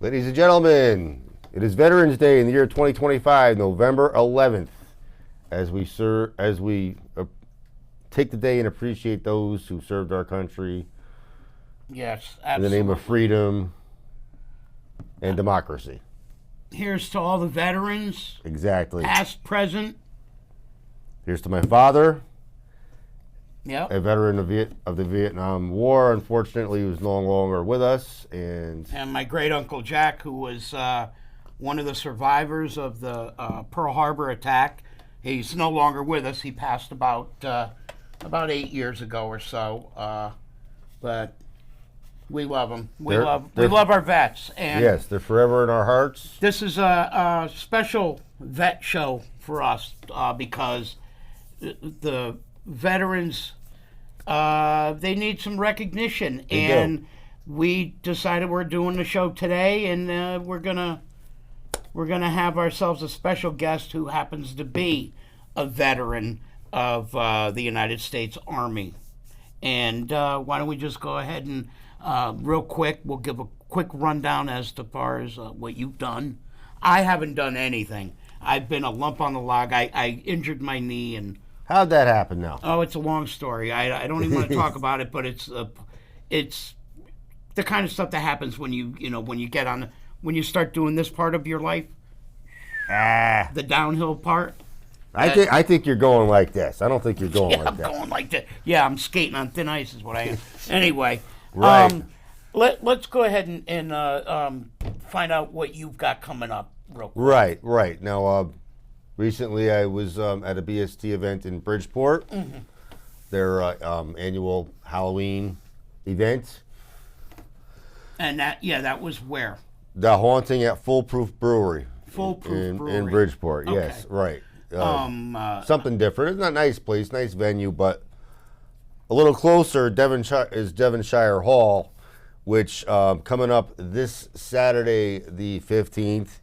Ladies and gentlemen, it is Veterans Day in the year 2025, November 11th, as we take the day and appreciate those who served our country. Yes, In absolutely. the name of freedom and democracy. Here's to all the veterans, Exactly. past, present. Here's to my father, Yep. a veteran of the Vietnam War. Unfortunately, he was no longer with us. And my great uncle Jack, who was one of the survivors of the Pearl Harbor attack. He's no longer with us. He passed about 8 years ago or so. But we love him. We love our vets. And yes, they're forever in our hearts. this is a special vet show for us because the veterans, they need some recognition. And we decided we're doing the show today, and we're gonna have ourselves a special guest who happens to be a veteran of the United States Army. And why don't we just go ahead and real quick, we'll give a quick rundown as to far as what you've done. I haven't done anything. I've been a lump on the log. I injured my knee, and How'd that happen now? oh, it's a long story. I don't even want to talk about it, but it's the kind of stuff that happens when you start doing this part of your life, the downhill part. I think you're going like this. I don't think you're going Yeah, like I'm that. going like that. Yeah, I'm skating on thin ice is what I am. Anyway, Right. let's go ahead and find out what you've got coming up real quick. Right. Now, recently I was at a BST event in Bridgeport, their annual Halloween event. And that was where? The Haunting at Foolproof Brewery. Foolproof Brewery. In Bridgeport, Okay. yes, right. Something different. It's not a nice place, nice venue, but a little closer is Devonshire Hall, which coming up this Saturday, the 15th,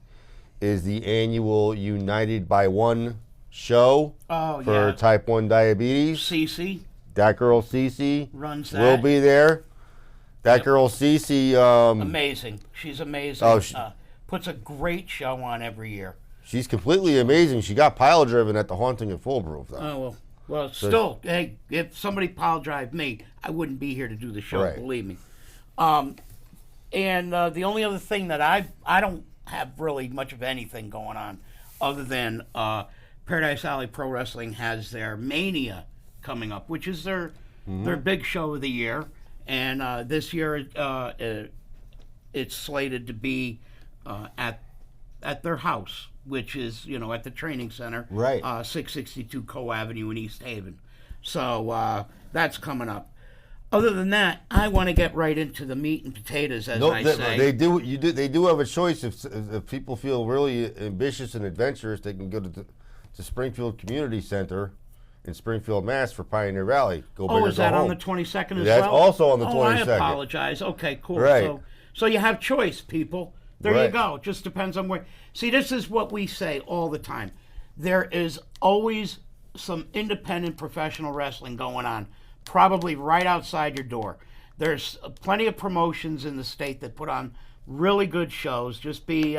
is the annual United by One show for type 1 diabetes. Cece That girl Cece runs that. will be there. That girl Cece, Amazing. She's amazing. Oh, puts a great show on every year. she's completely amazing. She got pile driven at the Haunting at Foolproof, though. Oh, well, still, hey, if somebody pile drive me, I wouldn't be here to do the show, Right. believe me. And the only other thing that I don't have really much of anything going on other than Paradise Alley Pro Wrestling has their Mania coming up, which is their big show of the year. And this year it's slated to be at their house, which is, at the training center, Right. 662 Co Avenue in East Haven. So that's coming up. Other than that, I want to get right into the meat and potatoes, as I say. They do. They do have a choice. If people feel really ambitious and adventurous, they can go to Springfield Community Center in Springfield, Mass. for Pioneer Valley. Go big or is go that home. on the 22nd as That's well? also on the Oh, 22nd. I apologize. Okay, cool. Right. So you have choice, people. There you Right. go. It just depends on where. See, this is what we say all the time. There is always some independent professional wrestling going on, probably right outside your door. There's plenty of promotions in the state that put on really good shows. Just be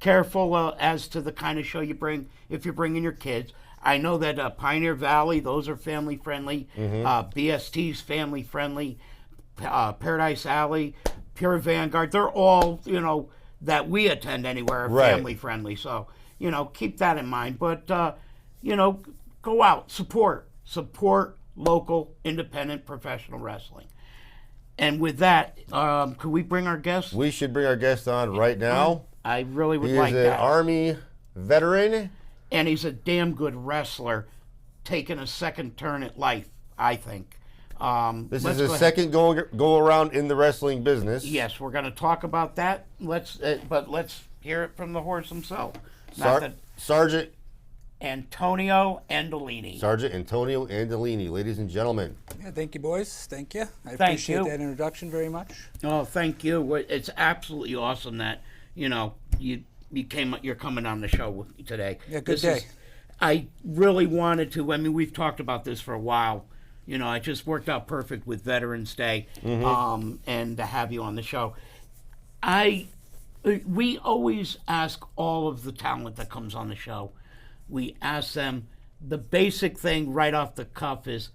careful as to the kind of show you bring if you're bringing your kids. I know that Pioneer Valley, those are family friendly. BST's family friendly. Paradise Alley, Pure Vanguard, they're all, that we attend anywhere, are Right. family friendly. So, keep that in mind. But, go out, support local, independent, professional wrestling. And with that, could we bring our guest? We should bring our guest on right now. I really would He like is an that. Army veteran. And he's a damn good wrestler, taking a second turn at life, I think. This let's is his go ahead. second go around in the wrestling business. Yes, we're going to talk about that. But let's hear it from the horse himself. Not that Sergeant Andolini. Sergeant Antonio Andolini, ladies and gentlemen. Yeah, thank you, boys. Thank you. I Thank appreciate you. that introduction very much. Oh, thank you. It's absolutely awesome that you're coming on the show today. Yeah, good day. I really wanted to. I mean, we've talked about this for a while. It just worked out perfect with Veterans Day, and to have you on the show. I We always ask all of the talent that comes on the show. We ask them the basic thing right off the cuff is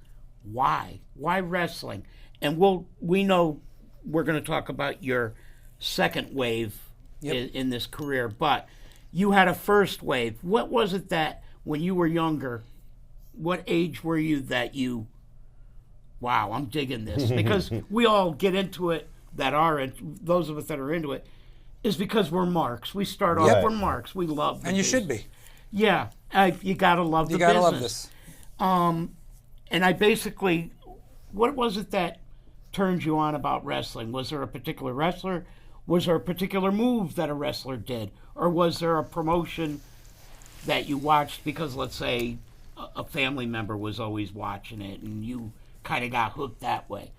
why? Why wrestling? And we know we're going to talk about your second wave in this career, but you had a first wave. What was it that when you were younger, what age were you that you, wow, I'm digging this? Because we all get into it that are, those of us that are into it, is because we're marks. We start off, we're marks. We love And you should be. Yeah, you gotta love the business. You gotta love this. And I basically, what was it that turned you on about wrestling? Was there a particular wrestler? Was there a particular move that a wrestler did? Or was there a promotion that you watched because, let's say, a family member was always watching it and you kind of got hooked that way?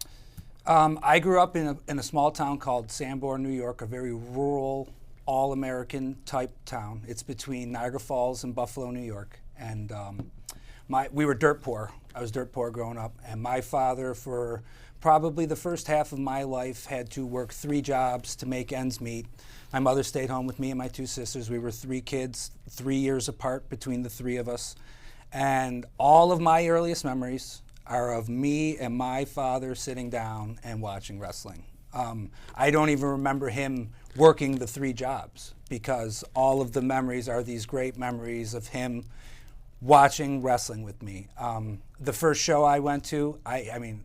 I grew up in a small town called Sanborn, New York, a very rural, all-American type town. It's between Niagara Falls and Buffalo, New York. And we were dirt poor. I was dirt poor growing up. And my father, for probably the first half of my life, had to work 3 jobs to make ends meet. My mother stayed home with me and my 2 sisters. We were 3 kids, 3 years apart between the 3 of us. And all of my earliest memories are of me and my father sitting down and watching wrestling. I don't even remember him working the 3 jobs because all of the memories are these great memories of him watching wrestling with me. The first show I went to, I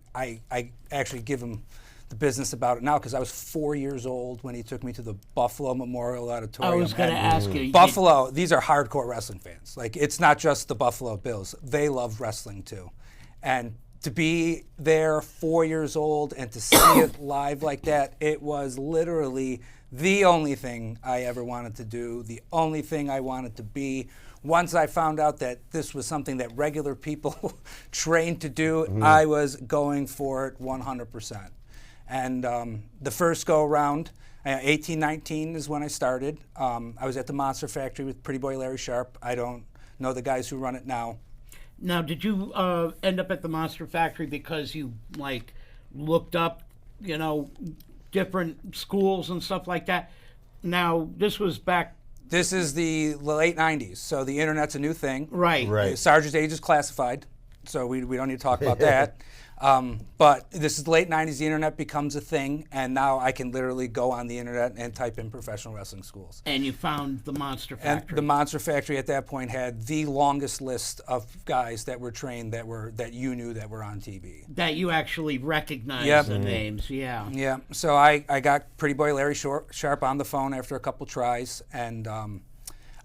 actually give him the business about it now because I was 4 years old when he took me to the Buffalo Memorial Auditorium. I was going to ask you. Buffalo, these are hardcore wrestling fans. Like, it's not just the Buffalo Bills. They love wrestling too. And to be there 4 years old and to see it live like that, it was literally the only thing I ever wanted to do, the only thing I wanted to be. Once I found out that this was something that regular people trained to do, I was going for it 100%. And the first go around, 1819 is when I started. I was at the Monster Factory with Pretty Boy Larry Sharp. I don't know the guys who run it now. Now, did you end up at the Monster Factory because you looked up, different schools and stuff like that? Now, this was back. This is the late 90s, so the internet's a new thing. Right. Sergeant's age is classified, so we don't need to talk about that. But this is the late 90s, the internet becomes a thing, and now I can literally go on the internet and type in professional wrestling schools. And you found the Monster Factory. And the Monster Factory at that point had the longest list of guys that were trained that you knew that were on TV. That you actually recognized the names, yeah. Yeah, so I got Pretty Boy Larry Sharp on the phone after a couple tries, and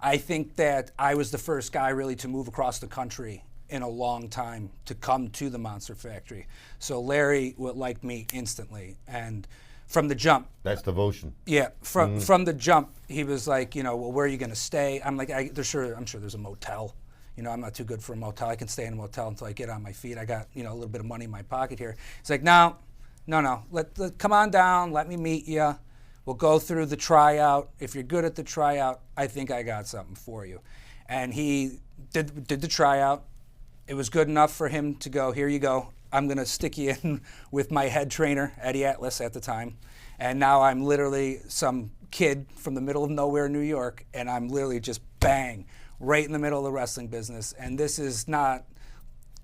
I think that I was the first guy really to move across the country in a long time to come to the Monster Factory. So Larry liked me instantly. And from the jump. That's devotion. Yeah, from the jump, he was like, well, where are you going to stay? I'm like, I'm sure there's a motel. I'm not too good for a motel. I can stay in a motel until I get on my feet. I got, a little bit of money in my pocket here. He's like, no. Come on down. Let me meet you. We'll go through the tryout. If you're good at the tryout, I think I got something for you. And he did the tryout. It was good enough for him to go, here you go. I'm going to stick you in with my head trainer, Eddie Atlas at the time. And now I'm literally some kid from the middle of nowhere, New York, and I'm literally just bang, right in the middle of the wrestling business. And this is not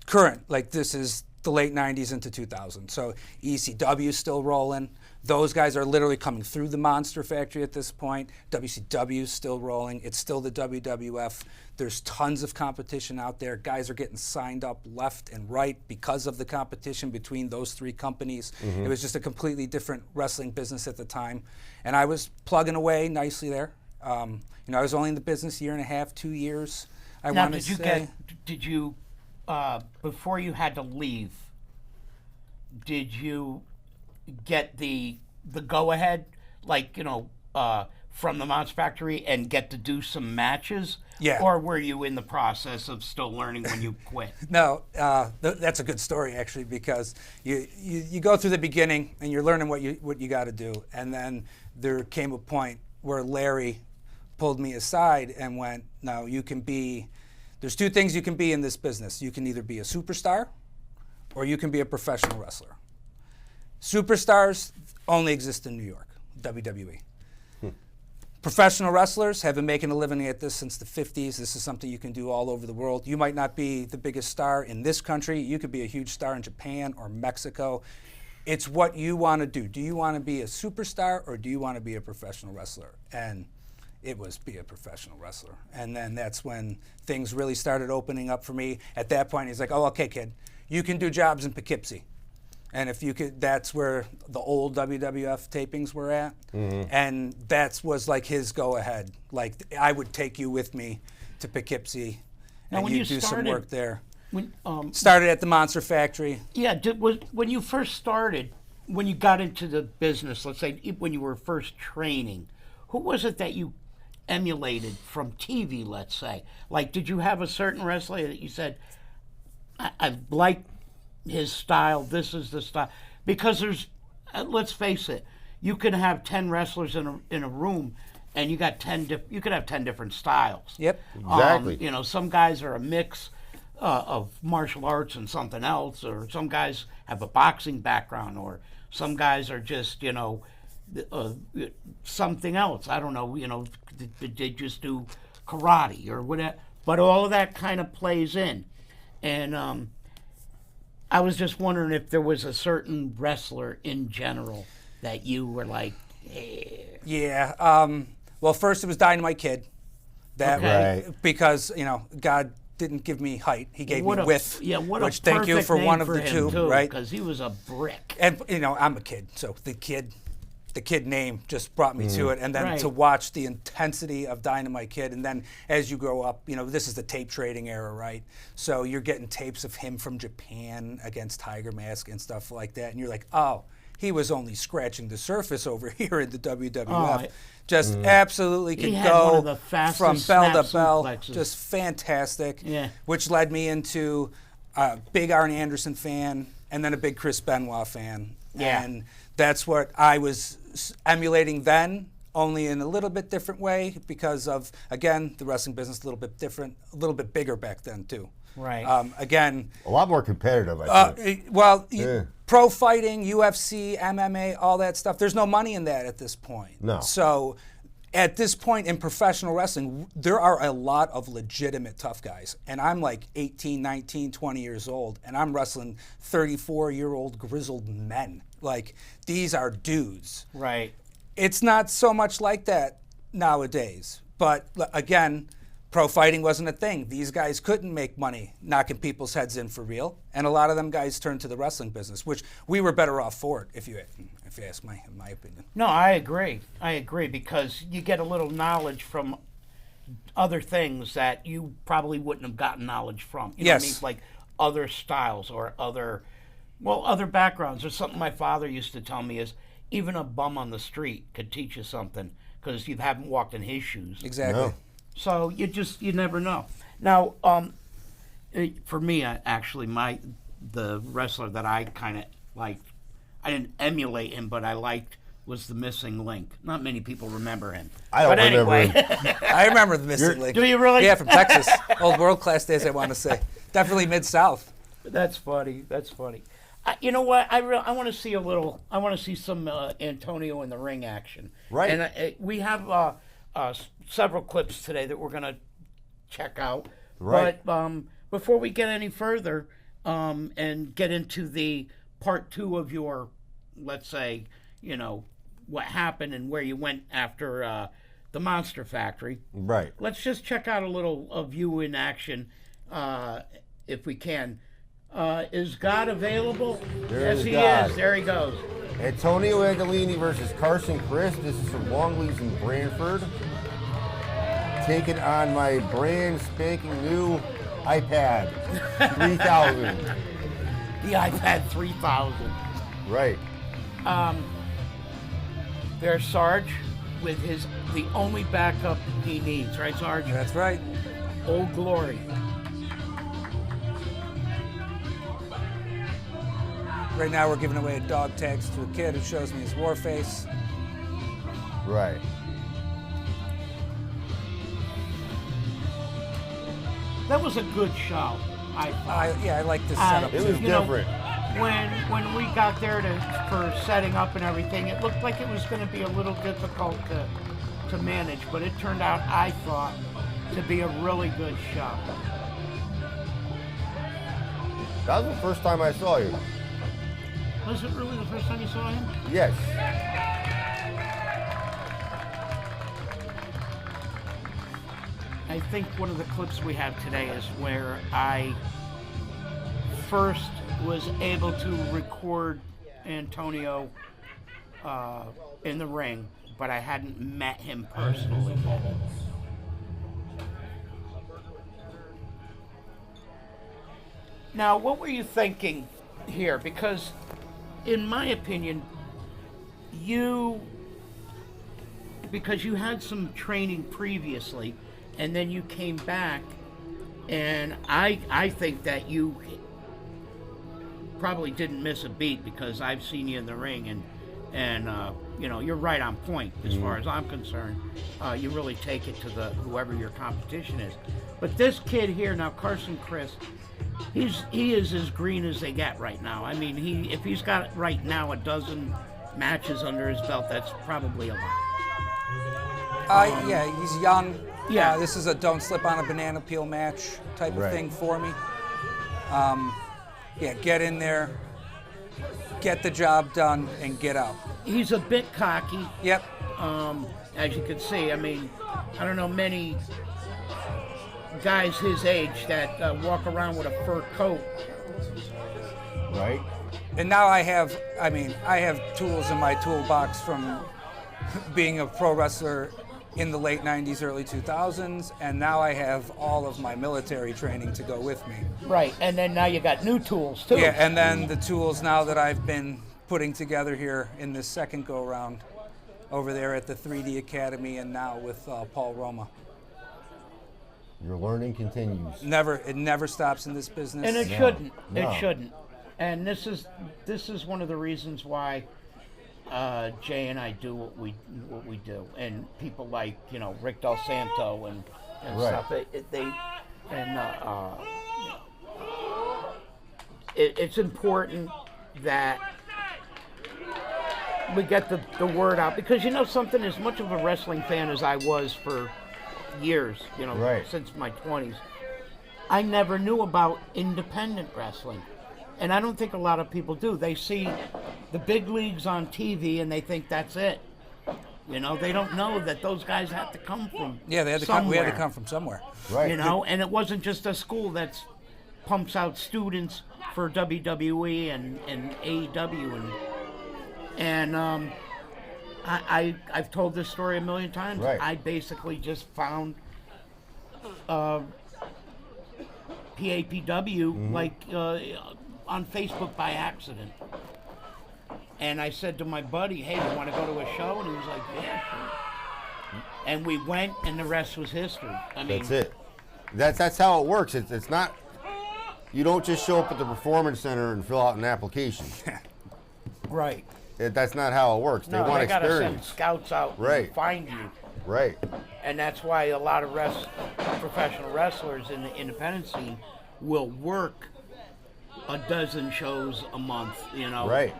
current. This is the late 90s into 2000. So ECW is still rolling. Those guys are literally coming through the Monster Factory at this point. WCW is still rolling. It's still the WWF. There's tons of competition out there. Guys are getting signed up left and right because of the competition between those 3 companies. It was just a completely different wrestling business at the time. And I was plugging away nicely there. I was only in the business 1.5, 2 years. Did you, before you had to leave, did you get the go-ahead, from the Monster Factory and get to do some matches? Yeah. Or were you in the process of still learning when you quit? No, that's a good story, actually, because you go through the beginning and you're learning what you got to do. And then there came a point where Larry pulled me aside and went, no, there's 2 things you can be in this business. You can either be a superstar or you can be a professional wrestler. Superstars only exist in New York, WWE. Professional wrestlers have been making a living at this since the 50s. This is something you can do all over the world. You might not be the biggest star in this country. You could be a huge star in Japan or Mexico. It's what you want to do. Do you want to be a superstar or do you want to be a professional wrestler? And it was be a professional wrestler. And then that's when things really started opening up for me. At that point, he's like, oh, okay, kid, you can do jobs in Poughkeepsie. And if you could, that's where the old WWF tapings were at. And that was like his go-ahead. Like, I would take you with me to Poughkeepsie Now, and when you'd you do some started- work there. When, Started at the Monster Factory. yeah, when you first started, when you got into the business, let's say when you were first training, who was it that you emulated from TV, let's say? Like, did you have a certain wrestler that you said, I like his style, this is the style? Because there's, let's face it, you can have 10 wrestlers in a room, and you got you could have 10 different styles. Yep. Exactly. You know, some guys are a mix of martial arts and something else, or some guys have a boxing background, or some guys are just, you know, something else. I don't know, you know, they just do karate or whatever. But all of that kind of plays in. And I was just wondering if there was a certain wrestler in general that you were like, hey. Yeah. Well, first it was Dynamite Kid. That Okay. Right. Because, you know, God didn't give me height. He gave What me a- width. Yeah, what which a thank you perfect for name one of for the him, two, right? Because he was a brick. And you know, I'm a kid, so the kid name just brought me to it, and then Right. to watch the intensity of Dynamite Kid, and then as you grow up, you know, this is the tape trading era, right? So you're getting tapes of him from Japan against Tiger Mask and stuff like that, and you're like, oh, he was only scratching the surface over here in the WWF. Oh, just absolutely could had go one of the fastest from bell to snap bell, suplexes. just fantastic. Yeah. Which led me into a big Arn Anderson fan, and then a big Chris Benoit fan. Yeah. And that's what I was emulating then, only in a little bit different way because of, again, the wrestling business a little bit different, a little bit bigger back then too. Right. Again, A lot more competitive, I think. Yeah. pro fighting, UFC, MMA, all that stuff, there's no money in that at this point. No. So at this point in professional wrestling, there are a lot of legitimate tough guys. And I'm like 18, 19, 20 years old, and I'm wrestling 34-year-old grizzled men. Like, these are dudes. Right. It's not so much like that nowadays. But again, pro fighting wasn't a thing. These guys couldn't make money knocking people's heads in for real. And a lot of them guys turned to the wrestling business, which we were better off for it, if you ask my opinion. No, I agree. I agree, because you get a little knowledge from other things that you probably wouldn't have gotten knowledge from. You know what I mean? Yes. Like other styles or other backgrounds. There's something my father used to tell me is even a bum on the street could teach you something because you haven't walked in his shoes. Exactly. No. So you never know. Now, for me, the wrestler that I kind of liked, I didn't emulate him, but I liked, was the Missing Link. Not many people remember him. I don't but remember anyway, him. I remember the Missing Link. Do you really? Yeah, from Texas. Old world class days, I want to say. Definitely Mid-South. That's funny. That's funny. You know what? I want to see a little. I want to see some Antonio in the ring action. Right. And we have several clips today that we're gonna check out. Right. But before we get any further and get into the part 2 of your, let's say, you know, what happened and where you went after the Monster Factory. Right. Let's just check out a little of you in action, if we can. Is God available? There Yes, is he God. is. There he goes. Antonio Andolini versus Carson Christ. This is from Longley's in Brantford. Taking on my brand spanking new iPad 3000. The iPad 3000. Right. There's Sarge with the only backup he needs, right, Sarge? That's right. Old Glory. Right now we're giving away dog tags to a kid who shows me his war face. Right. That was a good show, I thought. I like this setup It too. was You know, different. When we got there for setting up and everything, it looked like it was going to be a little difficult to to manage, but it turned out, I thought, to be a really good show. That was the first time I saw you. Was it really the first time you saw him? Yes. I think one of the clips we have today is where I first was able to record Antonio in the ring, but I hadn't met him personally yet. Now, what were you thinking here? Because, in my opinion, because you had some training previously, and then you came back, and I think that you probably didn't miss a beat, because I've seen you in the ring, and you know, you're right on point as far as I'm concerned. You really take it to whoever your competition is. But this kid here now, Carson Chris, he is as green as they get right now. I mean, if he's got right now a dozen matches under his belt, that's probably a lot. Yeah, he's young. Yeah. This is a don't slip on a banana peel match type of thing for me. Yeah, get in there, get the job done, and get out. He's a bit cocky. Yep. As you can see, I mean, I don't know many guys his age that walk around with a fur coat. Right. And now I have tools in my toolbox from being a pro wrestler in the late 90s, early 2000s, and now I have all of my military training to go with me. Right, and then now you got new tools too. Yeah, and then the tools now that I've been putting together here in this second go-round over there at the 3D Academy, and now with Paul Roma. Your learning continues. It never stops in this business. And it No, shouldn't. no. It shouldn't. And this is one of the reasons why Jay and I do what we do, and people like Rick Del Santo and Right. stuff. It's important that we get the word out, because something, as much of a wrestling fan as I was for years, Right. since my 20s, I never knew about independent wrestling. And I don't think a lot of people do. They see the big leagues on TV and they think that's it. They don't know that those guys have to come from Yeah, we had to come from somewhere. Right. And it wasn't just a school that pumps out students for WWE and AEW and I've told this story a million times. Right. I basically just found PAPW on Facebook by accident. And I said to my buddy, hey, you want to go to a show? And he was like, yeah, sure. And we went, and the rest was history. That's it. That's how it works. It's not, you don't just show up at the Performance Center and fill out an application. Right. That's not how it works. They want they gotta send experience. scouts out Right. and find you. Right. And that's why a lot of professional wrestlers in the independent scene will work a dozen shows a month, Right.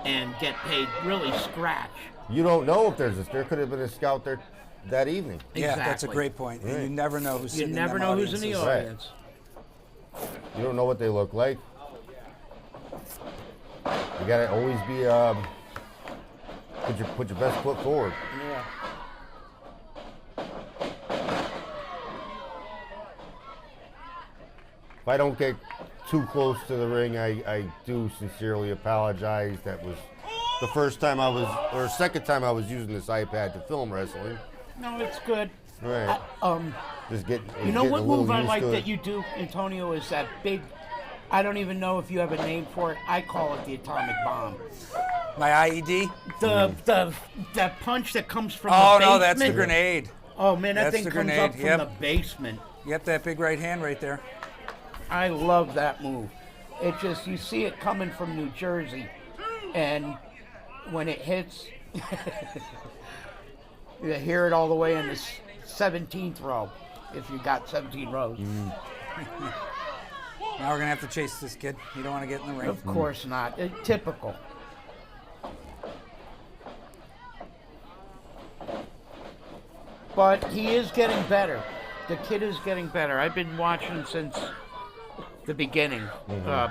and get paid really scratch. You don't know if there could have been a scout there that evening. Yeah, that's a Exactly. great point. And you never know who's You sitting never in know them who's in the audiences. audience. You don't know what they look like. You gotta always be put your best foot forward. Yeah. If I don't get too close to the ring, I do sincerely apologize. That was the second time I was using this iPad to film wrestling. No, it's good. Right. Just You getting know what a little move I used like to that it. you do, Antonio, is that big, I don't even know if you have a name for it. I call it the atomic bomb. My IED? The punch that comes from the Oh, basement. no, that's the grenade. Oh, man, that That's thing the comes grenade, up from yep. the basement. Yep, that big right hand right there. I love that move. It just, you see it coming from New Jersey, and when it hits, you hear it all the way in the 17th row, if you got 17 rows. Now we're going to have to chase this kid. You don't want to get in the ring. Of course not. Typical. But he is getting better. The kid is getting better. I've been watching since the beginning,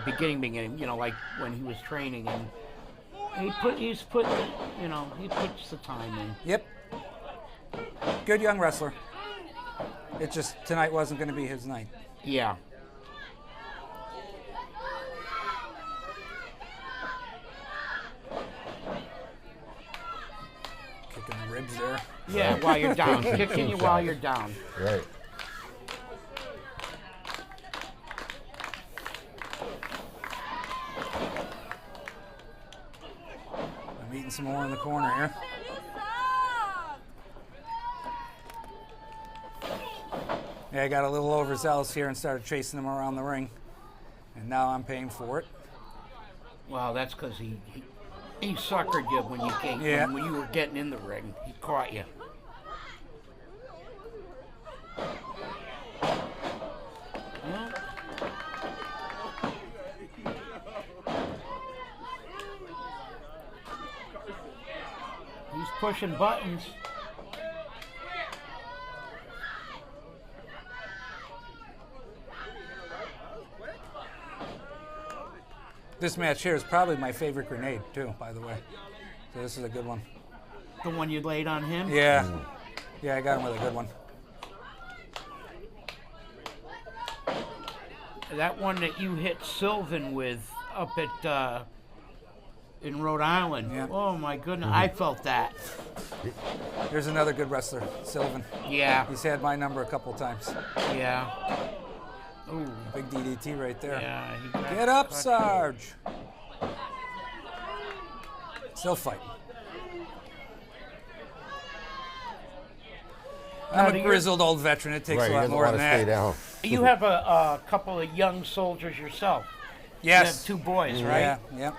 beginning. Like when he was training, and he puts the time in. Yep. Good young wrestler. It just tonight wasn't going to be his night. Yeah. Kicking the ribs there. Yeah, while you're down. Kicking you while you're down. Right. I'm eating some more in the corner here. Yeah, I got a little overzealous here and started chasing him around the ring. And now I'm paying for it. Well, that's because he suckered you when you were getting in the ring. He caught you. Well, he's pushing buttons. This match here is probably my favorite grenade, too, by the way. So this is a good one. The one you laid on him? Yeah. Yeah, I got him with a good one. That one that you hit Sylvan with up at in Rhode Island. Yeah. Oh my goodness, I felt that. Here's another good wrestler, Sylvan. Yeah. He's had my number a couple times. Yeah. Ooh. Big DDT right there. Yeah. Get up, Sarge. Still fighting. I'm a grizzled old veteran. It takes a lot more than that. Stay down. You have a couple of young soldiers yourself. Yes. You have 2 boys, right? Yeah. Yep.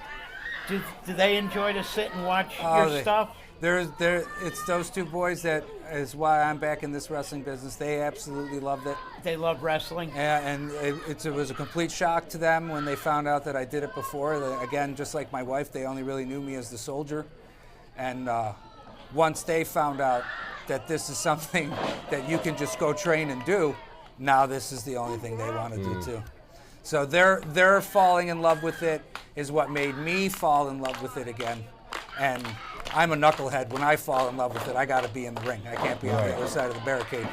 Do they enjoy to sit and watch your stuff? It's those 2 boys that is why I'm back in this wrestling business. They absolutely loved it. They love wrestling. Yeah, and it was a complete shock to them when they found out that I did it before. Again, just like my wife, they only really knew me as the soldier. And once they found out that this is something that you can just go train and do, now this is the only thing they want to do too. So their falling in love with it is what made me fall in love with it again. And I'm a knucklehead. When I fall in love with it, I got to be in the ring. I can't be on the other side of the barricade.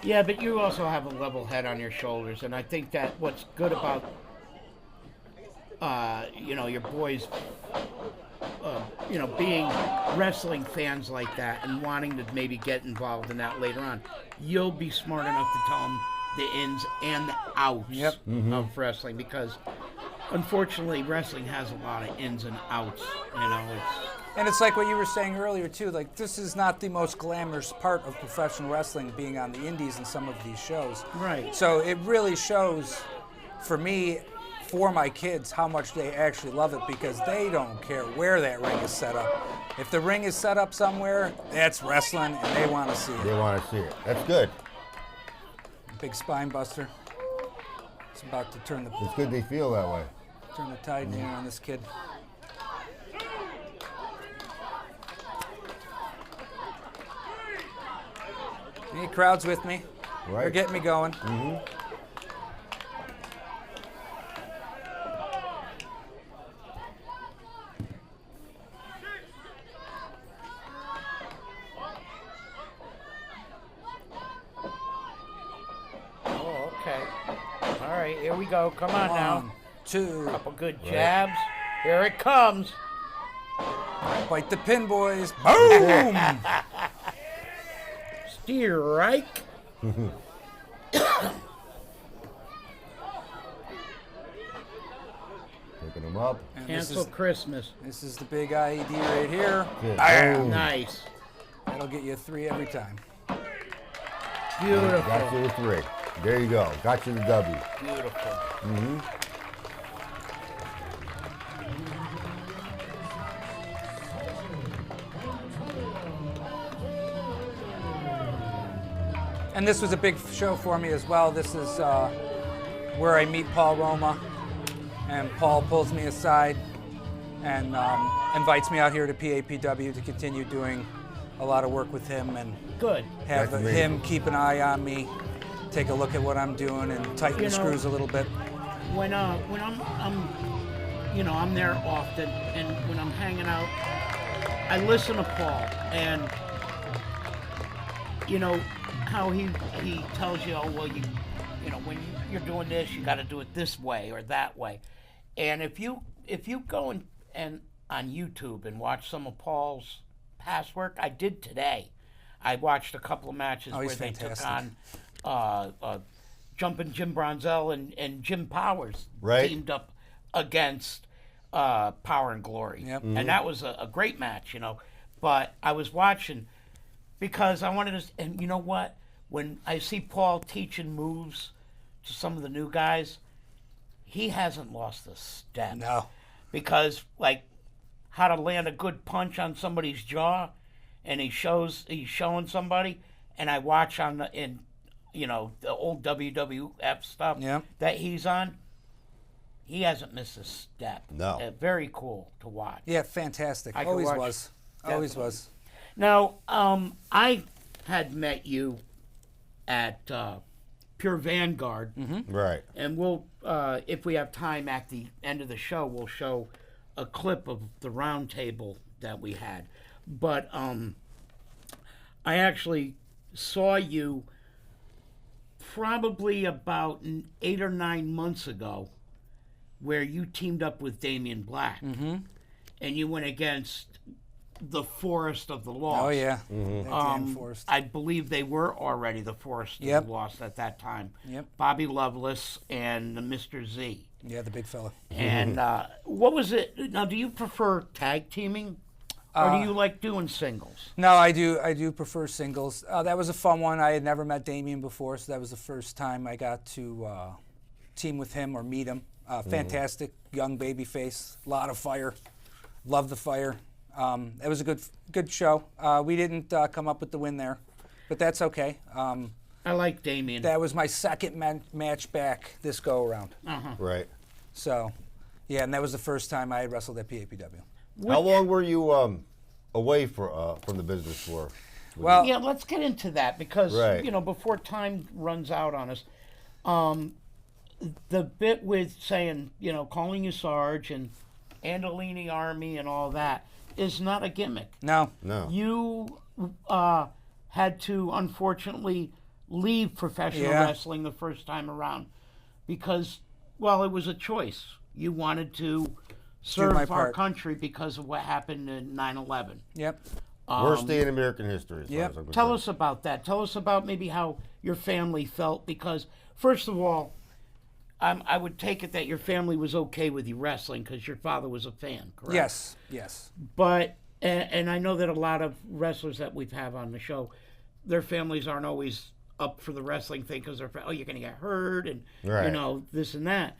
Yeah, but you also have a level head on your shoulders, and I think that what's good about your boys, being wrestling fans like that and wanting to maybe get involved in that later on, you'll be smart enough to tell them the ins and the outs of wrestling, because unfortunately wrestling has a lot of ins and outs. And it's like what you were saying earlier too, like this is not the most glamorous part of professional wrestling, being on the indies and some of these shows. Right. So it really shows for me, for my kids, how much they actually love it, because they don't care where that ring is set up. If the ring is set up somewhere, that's wrestling and they want to see it. They want to see it. That's good. Big spine buster. It's about to turn the It's good they feel that way. turn the tide in here on this kid. Any crowds with me? Right. They're getting me going. Oh, okay. All right, here we go. Come on now. 1, 2. Couple good jabs. Here it comes. Bite the pin, boys. Boom! Strike. Picking them up. And Cancel Christmas. this is the big IED right here. Good. Bam. Nice. That'll get you 3 every time. Beautiful. Got you the 3. There you go. Got you the W. Beautiful. And this was a big show for me as well. This is where I meet Paul Roma, and Paul pulls me aside and invites me out here to PAPW to continue doing a lot of work with him and Good. have That's amazing. him keep an eye on me, take a look at what I'm doing, and tighten the screws a little bit. When I'm there often, and when I'm hanging out, I listen to Paul, and you know how he tells you, oh well, when you're doing this, you got to do it this way or that way, and if you go and on YouTube and watch some of Paul's past work, I did today. I watched a couple of matches where they took on Jumping Jim Bronzell and Jim Powers teamed up against Power and Glory. Yep. And that was a great match, But I was watching because I wanted to, and you know what? When I see Paul teaching moves to some of the new guys, he hasn't lost a step. No. Because, like, how to land a good punch on somebody's jaw, and he's showing somebody, and I watch the old WWF stuff that he's on. He hasn't missed a step. No. Very cool to watch. Yeah, fantastic. I could Always watch- was. Definitely. Always was. Now, I had met you at Pure Vanguard, Right. and we'll, if we have time at the end of the show, we'll show a clip of the round table that we had. But I actually saw you probably about 8 or 9 months ago, where you teamed up with Damian Black, and you went against the Forest of the Lost. Oh, yeah. That Forest. I believe they were already the Forest of the Lost at that time. Yep. Bobby Lovelace and Mr. Z. Yeah, the big fella. And what was it? Now, do you prefer tag teaming, or do you like doing singles? No, I do prefer singles. That was a fun one. I had never met Damien before, so that was the first time I got to team with him or meet him. Fantastic young baby face, a lot of fire. Love the fire. It was a good show. We didn't come up with the win there, but that's okay. I like Damien. That was my second match back this go around. Right. So, yeah, and that was the first time I had wrestled at PAPW. How long were you away from the business for? Well, Yeah, let's get into that because, Right. before time runs out on us, the bit with saying, calling you Sarge and Andolini Army and all that is not a gimmick. no. You had to, unfortunately, leave professional wrestling the first time around because, well, it was a choice. You wanted to my serve our part. country because of what happened in 9/11. Yep. Worst day in American history. As far as I'm Tell concerned. us about that. Tell us about maybe how your family felt because, first of all, I would take it that your family was okay with you wrestling because your father was a fan, correct? Yes. But, and I know that a lot of wrestlers that we've had on the show, their families aren't always up for the wrestling thing because they're, you're going to get hurt and, Right. this and that.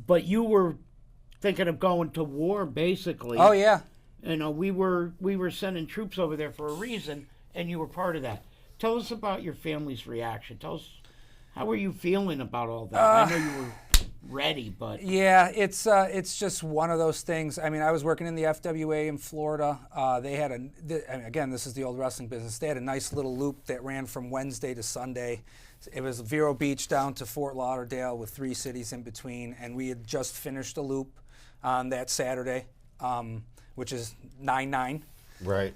But you were thinking of going to war, basically. Oh, yeah. We were sending troops over there for a reason, and you were part of that. Tell us about your family's reaction. Tell us, how were you feeling about all that? I know you were ready, but Yeah, it's just one of those things. I mean, I was working in the FWA in Florida. They had again, this is the old wrestling business. They had a nice little loop that ran from Wednesday to Sunday. It was Vero Beach down to Fort Lauderdale with 3 cities in between, and we had just finished a loop on that Saturday, which is 9/9. Right.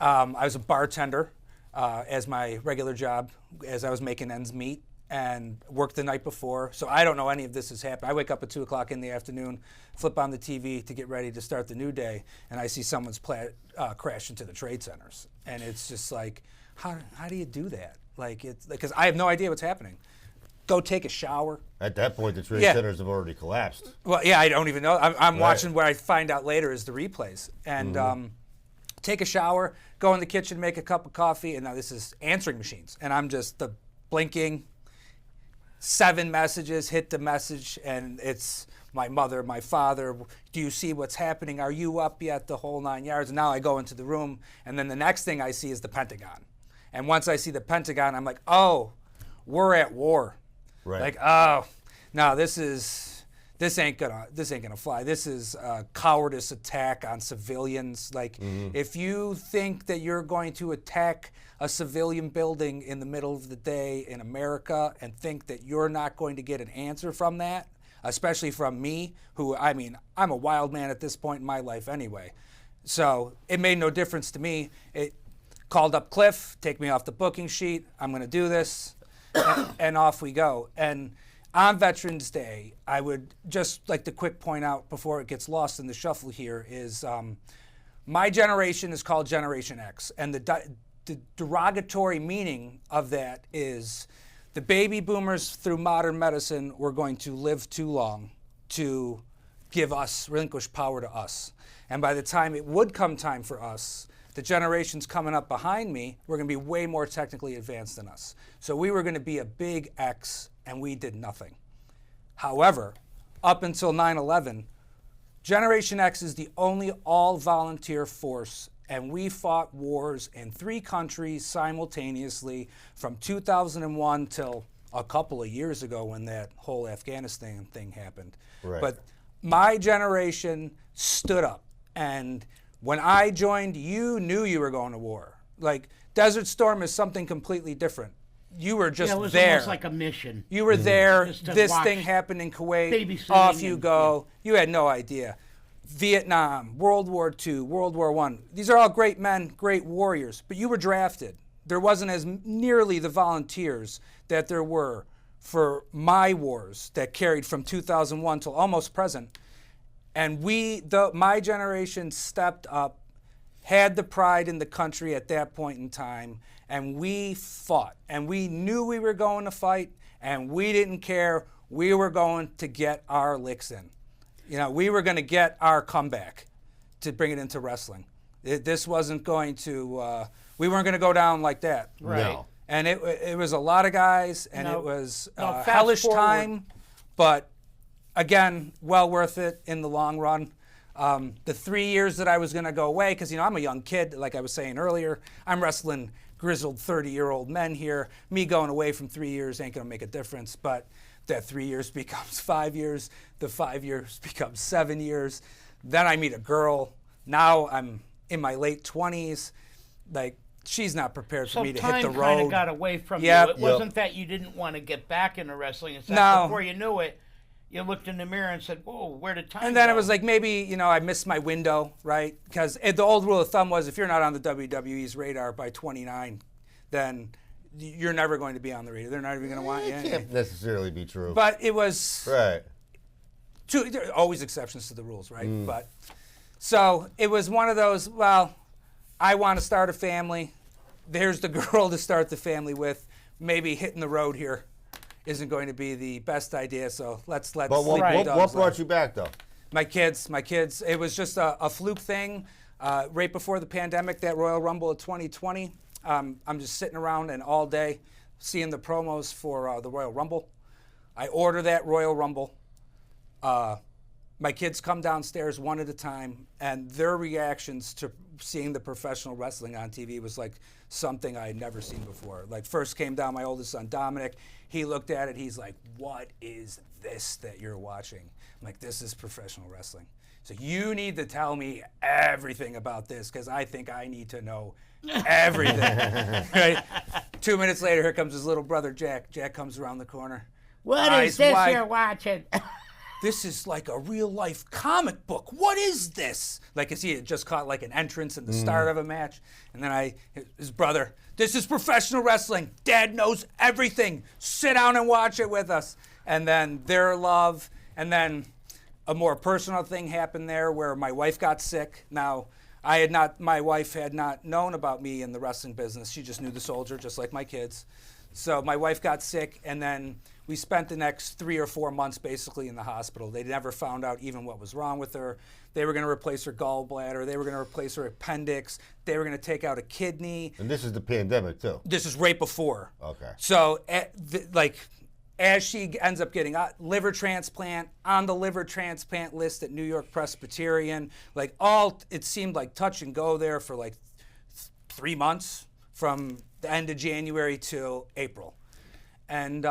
I was a bartender as my regular job as I was making ends meet and worked the night before. So I don't know any of this has happened. I wake up at 2 o'clock in the afternoon, flip on the TV to get ready to start the new day, and I see someone's crash into the trade centers. And it's just like, how do you do that? Like, it's because I have no idea what's happening. Go take a shower. At that point, the trade Yeah. centers have already collapsed. Well, yeah, I don't even know. I'm Right. watching where I find out later is the replays. And take a shower, go in the kitchen, make a cup of coffee, and now this is answering machines. And I'm just blinking, 7 messages, hit the message, and it's my mother, my father. Do you see what's happening? Are you up yet? The whole 9 yards. And now I go into the room, and then the next thing I see is the Pentagon. And once I see the Pentagon, I'm like, oh, we're at war. Right. Like, oh, no, this is this ain't gonna fly. This is a cowardice attack on civilians. Like, if you think that you're going to attack a civilian building in the middle of the day in America and think that you're not going to get an answer from that, especially from me, who, I mean, I'm a wild man at this point in my life anyway. So it made no difference to me. It called up Cliff, take me off the booking sheet. I'm going to do this, and off we go. And on Veterans Day, I would just like to quick point out before it gets lost in the shuffle here is my generation is called Generation X, and the derogatory meaning of that is the baby boomers through modern medicine were going to live too long to relinquish power to us. And by the time it would come time for us, the generations coming up behind me were going to be way more technically advanced than us. So we were going to be a big X, and we did nothing. However, up until 9/11, Generation X is the only all-volunteer force, and we fought wars in 3 countries simultaneously from 2001 till a couple of years ago when that whole Afghanistan thing happened. Right. But my generation stood up, and when I joined, you knew you were going to war. Like, Desert Storm is something completely different. You were just it was there. almost like a mission. You were there. Just to This watch thing happened in Kuwait. babysitting Off you and- go. You had no idea. Vietnam, World War II, World War I. These are all great men, great warriors, but you were drafted. There wasn't as nearly the volunteers that there were for my wars that carried from 2001 till almost present. And my generation stepped up, had the pride in the country at that point in time, and we fought. And we knew we were going to fight, and we didn't care. We were going to get our licks in. You know, we were going to get our comeback to bring it into wrestling. This wasn't going to, we weren't going to go down like that. Right. No. And it was a lot of guys, and No. it was No, a fast hellish forward. time, but again, well worth it in the long run. The 3 years that I was going to go away, because, you know, I'm a young kid, like I was saying earlier. I'm wrestling grizzled 30-year-old men here. Me going away from 3 years ain't going to make a difference, but that 3 years becomes 5 years. The 5 years becomes 7 years. Then I meet a girl. Now I'm in my late 20s. Like, she's not prepared for So me to time hit the kind road. of got away from Yep. you. It wasn't that you didn't want to get back into wrestling. It's that No. before you knew it, you looked in the mirror and said, whoa, where did time And then go? it was like, maybe, you know, I missed my window, right? Because the old rule of thumb was if you're not on the WWE's radar by 29, then you're never going to be on the radar. They're not even going to want you. It can't necessarily be true. But it was, Right. there are always exceptions to the rules, right? But so it was one of those, well, I want to start a family. There's the girl to start the family with. Maybe hitting the road here isn't going to be the best idea, so let's But sleep what, the what dogs brought out. you back, though? My kids. It was just a fluke thing. Right before the pandemic, that Royal Rumble of 2020, I'm just sitting around and all day seeing the promos for the Royal Rumble. I order that Royal Rumble. My kids come downstairs one at a time, and their reactions to seeing the professional wrestling on TV was like something I had never seen before. Like, first came down my oldest son, Dominic. He looked at it. He's like, what is this that you're watching? I'm like, this is professional wrestling. So you need to tell me everything about this, because I think I need to know everything. Right? 2 minutes later, here comes his little brother, Jack. Jack comes around the corner. What Eyes is this wide. you're watching? This is like a real life comic book. What is this? Like, as he had just caught like an entrance in the start of a match. And then his brother, this is professional wrestling. Dad knows everything. Sit down and watch it with us. And then their love. And then a more personal thing happened there where my wife got sick. Now, my wife had not known about me in the wrestling business. She just knew the soldier, just like my kids. So my wife got sick, and then we spent the next 3 or 4 months basically in the hospital. They never found out even what was wrong with her. They were going to replace her gallbladder. They were going to replace her appendix. They were going to take out a kidney. And this is the pandemic, too. This is right before. Okay. So, as she ends up getting a liver transplant, on the liver transplant list at New York Presbyterian, it seemed like touch and go there for like 3 months from the end of January till April. And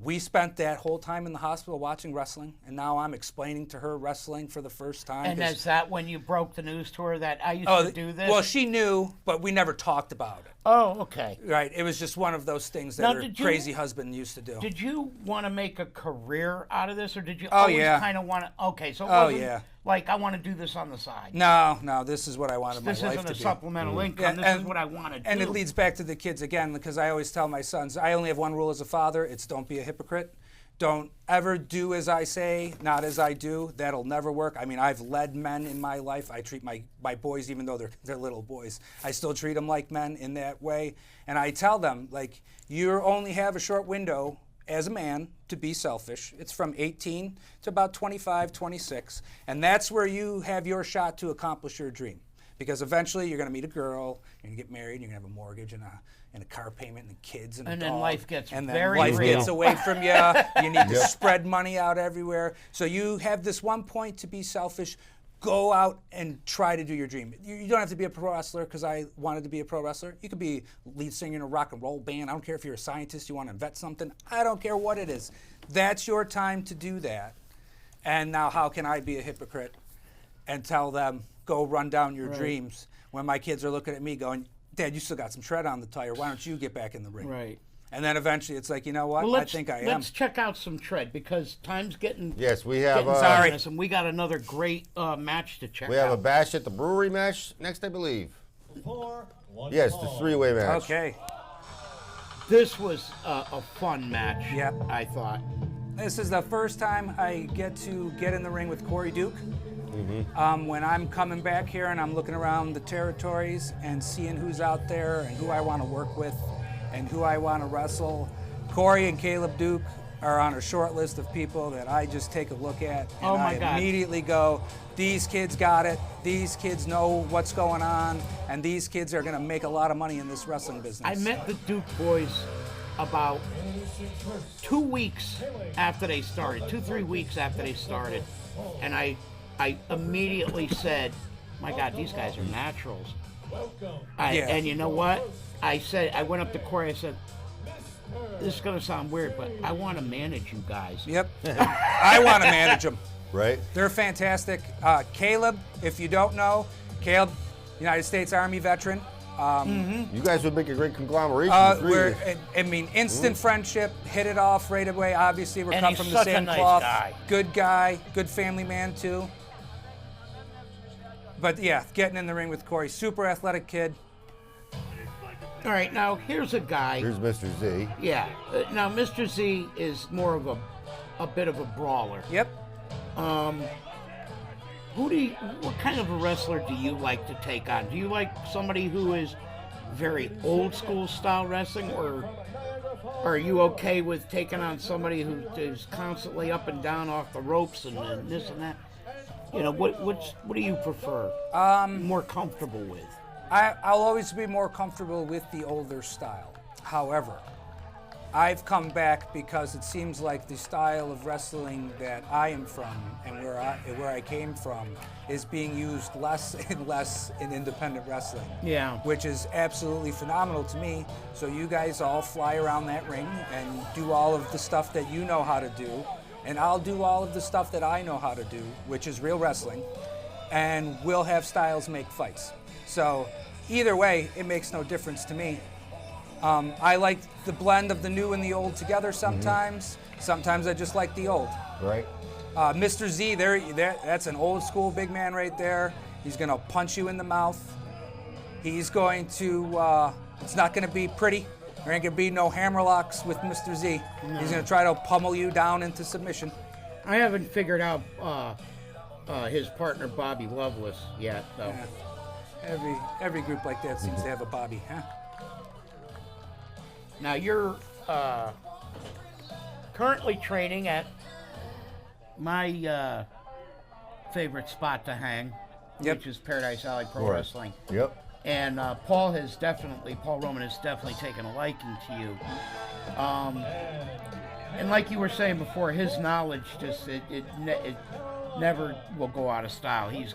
we spent that whole time in the hospital watching wrestling, and now I'm explaining to her wrestling for the first time. And 'cause- is that when you broke the news to her that I used to do this? Well, she knew, but we never talked about it. Oh, okay. Right, it was just one of those things that Now, her crazy husband used to do. Did you want to make a career out of this, or did you Oh, always yeah. kind of want to? Okay, so it Oh, wasn't yeah. like I want to do this on the side. No, this is what I wanted This my life isn't to a be. supplemental income. This is what I want to do. And it leads back to the kids again, because I always tell my sons, I only have one rule as a father, it's don't be a hypocrite. Don't ever do as I say, not as I do. That'll never work. I mean, I've led men in my life. I treat my boys, even though they're little boys, I still treat them like men in that way. And I tell them, like, you only have a short window as a man to be selfish. It's from 18 to about 25, 26. And that's where you have your shot to accomplish your dream. Because eventually you're going to meet a girl, you're going to get married, you're going to have a mortgage and a car payment and kids and a And dog. then life gets and then very life real. gets away from you. You need to spread money out everywhere. So you have this one point to be selfish. Go out and try to do your dream. You don't have to be a pro wrestler because I wanted to be a pro wrestler. You could be lead singer in a rock and roll band. I don't care if you're a scientist, you want to invent something. I don't care what it is. That's your time to do that. And now how can I be a hypocrite and tell them, go run down your dreams when my kids are looking at me going, Dad, you still got some tread on the tire. Why don't you get back in the ring? Right. And then eventually it's like, you know what? Well, I think I am. Let's check out some tread because time's getting Yes, we have. getting Sorry. on us, and we got another great match to check We have a out. bash at the brewery match next, I believe. Yes, the three-way match. Okay. This was a fun match. Yep. I thought. This is the first time I get to get in the ring with Corey Duke. When I'm coming back here and I'm looking around the territories and seeing who's out there and who I want to work with and who I want to wrestle, Corey and Caleb Duke are on a short list of people that I just take a look at and Oh my I God. immediately go, these kids got it, these kids know what's going on, and these kids are going to make a lot of money in this wrestling business. I met the Duke boys about 2 weeks after they started, 2-3 weeks after they started, and I immediately said, "My God, these guys are naturals." Yeah. And you know what? I went up to Corey. I said, "This is gonna sound weird, but I want to manage you guys." Yep. I want to manage them. Right? They're fantastic. Caleb, if you don't know, Caleb, United States Army veteran. You guys would make a great conglomeration. the three of you. Instant friendship, hit it off right away. Obviously, we're And cut he's from the such a same nice cloth. guy. Good guy, good family man too. But yeah, getting in the ring with Corey, super athletic kid. All right, now here's a guy. Here's Mr. Z. Yeah. Now Mr. Z is more of a bit of a brawler. Yep. What kind of a wrestler do you like to take on? Do you like somebody who is very old school style wrestling, or are you okay with taking on somebody who is constantly up and down off the ropes and this and that? You know, what do you prefer? More comfortable with? I'll always be more comfortable with the older style. However, I've come back because it seems like the style of wrestling that I am from and where I came from is being used less and less in independent wrestling. Yeah. Which is absolutely phenomenal to me. So you guys all fly around that ring and do all of the stuff that you know how to do, and I'll do all of the stuff that I know how to do, which is real wrestling, and we'll have styles make fights. So either way, it makes no difference to me. I like the blend of the new and the old together sometimes. Sometimes I just like the old. Right? Mr. Z, that's an old school big man right there. He's going to punch you in the mouth. He's going to, it's not going to be pretty. There ain't going to be no hammerlocks with Mr. Z. No. He's going to try to pummel you down into submission. I haven't figured out his partner Bobby Loveless yet, though. Yeah. Every group like that seems to have a Bobby, huh? Now you're currently training at my favorite spot to hang, which is Paradise Alley Pro Wrestling. Yep. And Paul Roman has definitely taken a liking to you. And like you were saying before, his knowledge it never will go out of style. He's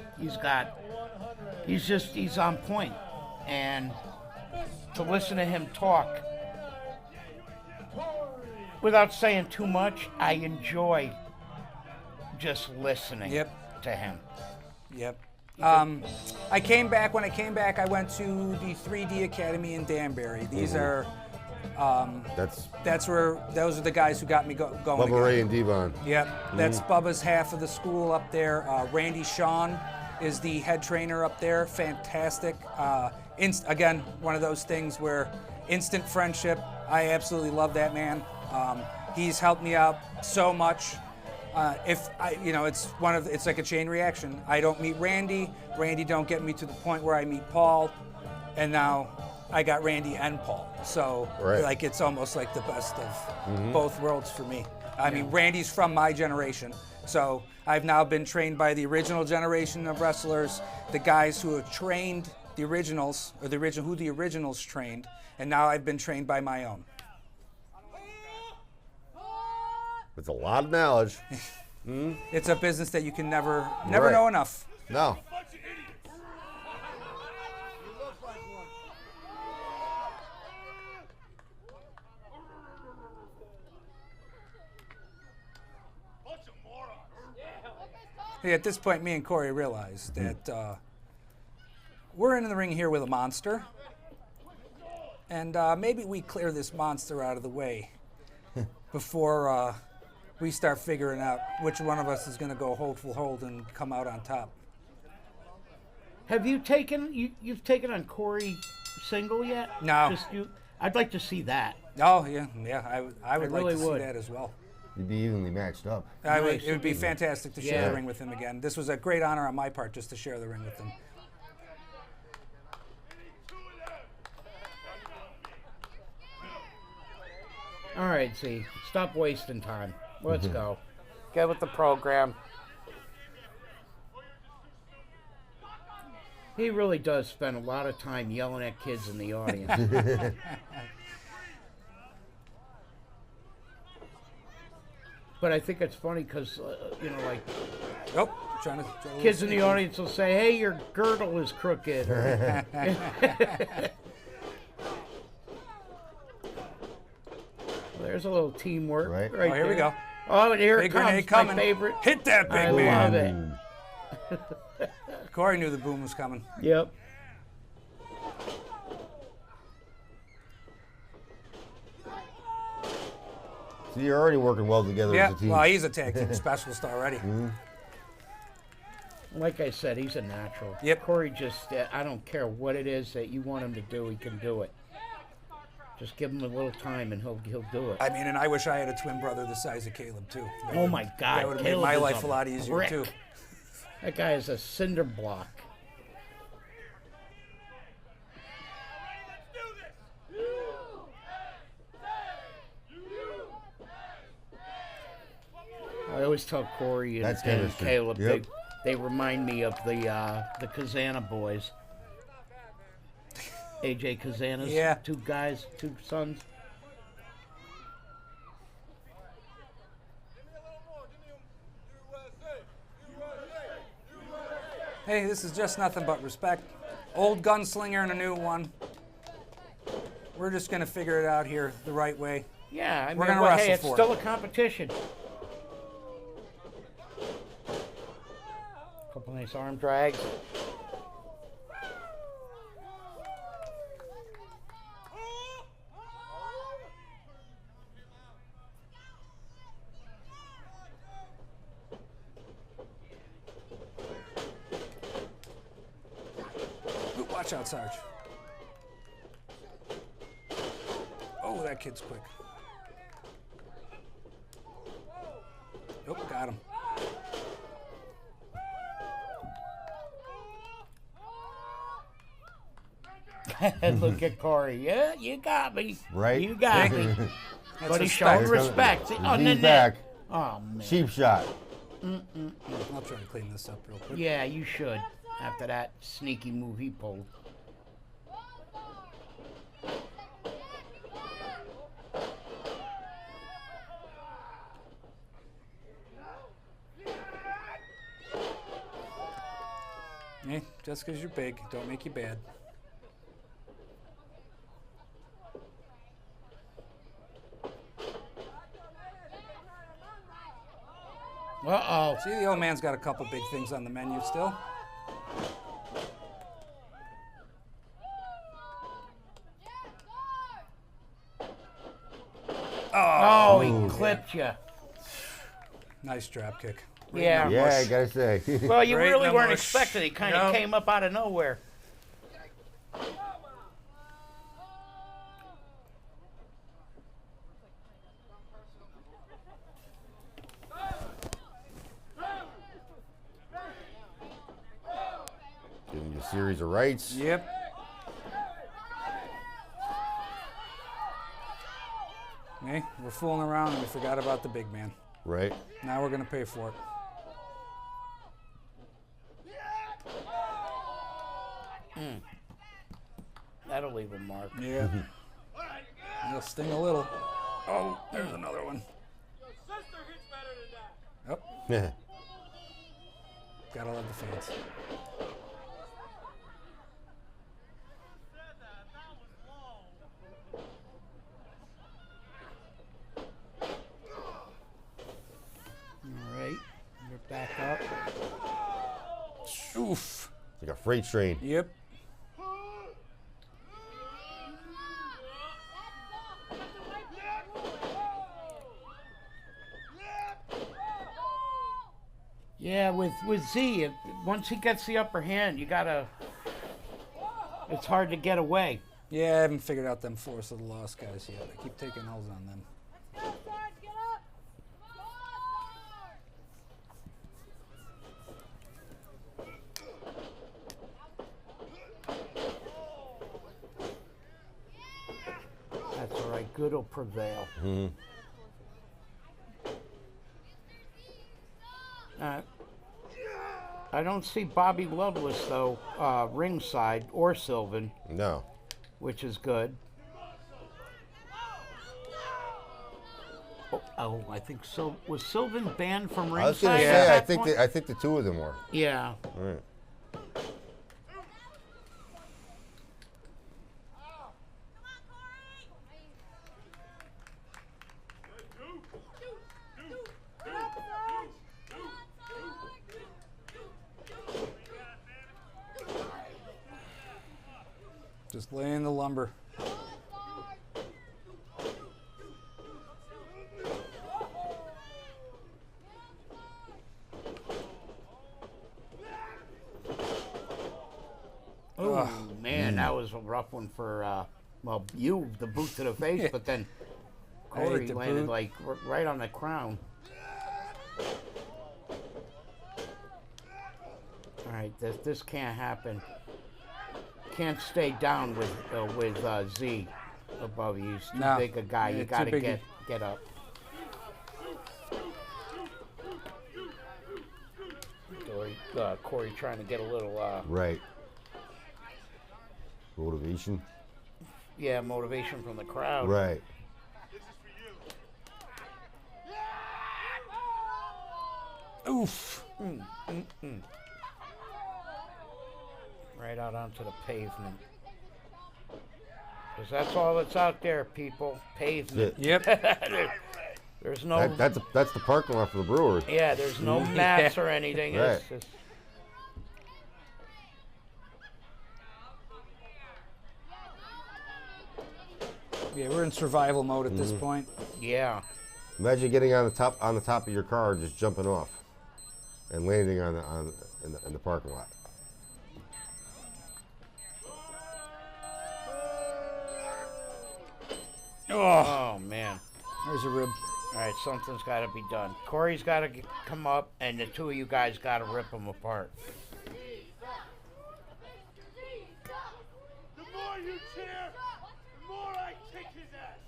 on point. And to listen to him talk, without saying too much, I enjoy just listening to him. Yep. I came back. When I came back, I went to the 3D Academy in Danbury. These are. Those are the guys who got me going. Bubba Ray and Devon. Yep. That's Bubba's half of the school up there. Randy Shawn is the head trainer up there. Fantastic. Again, one of those things where instant friendship. I absolutely love that man. He's helped me out so much. It's like a chain reaction. I don't meet Randy. Randy don't get me to the point where I meet Paul, and now I got Randy and Paul. So it's almost like the best of both worlds for me. I mean, Randy's from my generation, so I've now been trained by the original generation of wrestlers, the guys who have trained the originals, or who the originals trained, and now I've been trained by my own. It's a lot of knowledge. It's a business that you can never know enough. No. At this point, me and Corey realized that we're in the ring here with a monster, and maybe we clear this monster out of the way before we start figuring out which one of us is going to go hold full hold and come out on top. Have you taken on Corey single yet? No. I'd like to see that. Oh yeah. I would really like to would. see that as well. You'd be evenly matched up. It would be fantastic to share the ring with him again. This was a great honor on my part just to share the ring with him. All right, Z. Stop wasting time. Let's go. Get with the program. He really does spend a lot of time yelling at kids in the audience. But I think it's funny because, kids in the audience will say, "Hey, your girdle is crooked." There's a little teamwork right here there. we go. Oh, and here big it comes, grenade coming. my favorite. Hit that big I man. love it. Corey knew the boom was coming. Yep. So you're already working well together as a team. Well, he's a tag team specialist already. Like I said, he's a natural. Yep. Corey just, I don't care what it is that you want him to do, he can do it. Just give him a little time and he'll do it. I mean, and I wish I had a twin brother the size of Caleb, too. Oh, my God. That would have made my life a lot easier, brick. too. That guy is a cinder block. I always tell Corey and Caleb, they remind me of the Kazana boys. AJ Kazana's two guys, two sons. Hey, this is just nothing but respect. Old gunslinger and a new one. We're just going to figure it out here the right way. Yeah, I mean, we're going to wrestle it's still a competition. Couple nice arm drags. Watch out, Sarge. Oh, that kid's quick. Oh, got him. Look at Corey. Yeah, you got me. Right. You got me. But he's showing respect. See, on the He's back. net. Oh, man. Cheap shot. I'll try to clean this up real quick. Yeah, you should. After that sneaky move he pulled. Hey, just because you're big, don't make you bad. Uh-oh. See, the old man's got a couple big things on the menu still. Oh, he clipped you. Nice drop kick. Yeah. Yeah, I gotta say. Well, you Right really in the weren't mush. expecting it. He kind of Nope. came up out of nowhere. Giving you a series of rights. Yep. Hey, we're fooling around and we forgot about the big man. Right. Now we're going to pay for it. That'll leave a mark. Yeah. It'll sting a little. Oh, there's another one. Oh, Yeah. gotta love the fans. All right. You're back up. Oof. Like a freight train. Yep. Yeah, with Z, once he gets the upper hand, you gotta. It's hard to get away. Yeah, I haven't figured out them force of the lost guys yet. I keep taking L's on them. That's all right. Good will prevail. I don't see Bobby Loveless, though, ringside, or Sylvan, No. which is good. Oh, I think so. Was Sylvan banned from ringside? I was gonna at say, that point? I think the two of them were. Yeah. All right. Just laying the lumber. Oh, man, that was a rough one for, well, you, the boot to the face, but then Corey the landed, boot. like, right on the crown. All right, this can't happen. Can't stay down with Z above you. He's too No. big a guy. Yeah, You too got to big get up. Corey trying to get a little, Right. Motivation. yeah, motivation from the crowd. Right. Oof. Right out onto the pavement. Because that's all that's out there, people. Pavement. Yep. There's no, That's the parking lot for the Brewers. yeah, there's no mats or anything. Right. It's just, Yeah, we're in survival mode at this point. yeah. Imagine getting on the top of your car and just jumping off, and landing in the parking lot. Oh, man. There's a rib. All right, something's got to be done. Corey's got to come up, and the two of you guys got to rip them apart. The more you cheer, the more I kick his ass.